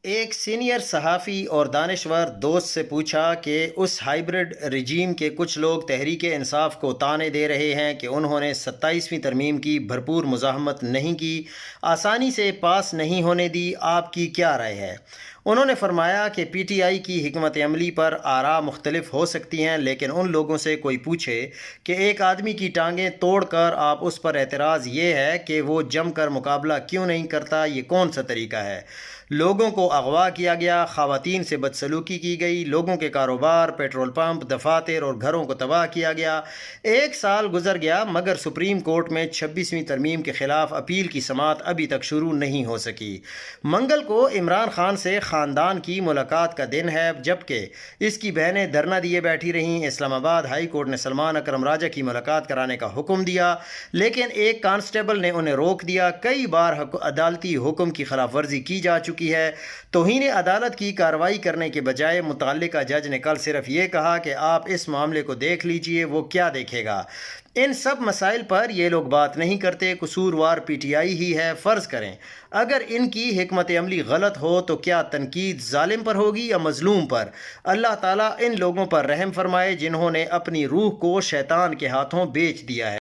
ایک سینئر صحافی اور دانشور دوست سے پوچھا کہ اس ہائیبرڈ رجیم کے کچھ لوگ تحریک انصاف کو طعنے دے رہے ہیں کہ انہوں نے 27ویں ترمیم کی بھرپور مزاحمت نہیں کی، آسانی سے پاس نہیں ہونے دی، آپ کی کیا رائے ہے؟ انہوں نے فرمایا کہ پی ٹی آئی کی حکمت عملی پر آراء مختلف ہو سکتی ہیں، لیکن ان لوگوں سے کوئی پوچھے کہ ایک آدمی کی ٹانگیں توڑ کر آپ اس پر اعتراض یہ ہے کہ وہ جم کر مقابلہ کیوں نہیں کرتا، یہ کون سا طریقہ ہے؟ لوگوں کو اغوا کیا گیا، خواتین سے بدسلوکی کی گئی، لوگوں کے کاروبار، پیٹرول پمپ، دفاتر اور گھروں کو تباہ کیا گیا۔ 1 سال گزر گیا مگر سپریم کورٹ میں 26ویں ترمیم کے خلاف اپیل کی سماعت ابھی تک شروع نہیں ہو سکی۔ منگل کو عمران خان سے خاندان کی ملاقات کا دن ہے، جبکہ اس کی بہنیں دھرنا دیے بیٹھی رہیں۔ اسلام آباد ہائی کورٹ نے سلمان اکرم راجہ کی ملاقات کرانے کا حکم دیا، لیکن ایک کانسٹیبل نے انہیں روک دیا۔ کئی بار عدالتی حکم کی خلاف ورزی کی جا چکی ہے۔ توہین عدالت کی کارروائی کرنے کے بجائے متعلقہ جج نے کل صرف یہ کہا کہ آپ اس معاملے کو دیکھ لیجئے، وہ کیا دیکھے گا؟ ان سب مسائل پر یہ لوگ بات نہیں کرتے، قصوروار پی ٹی آئی ہی ہے۔ فرض کریں اگر ان کی حکمت عملی غلط ہو تو کیا تنقید ظالم پر ہوگی یا مظلوم پر؟ اللہ تعالیٰ ان لوگوں پر رحم فرمائے جنہوں نے اپنی روح کو شیطان کے ہاتھوں بیچ دیا ہے۔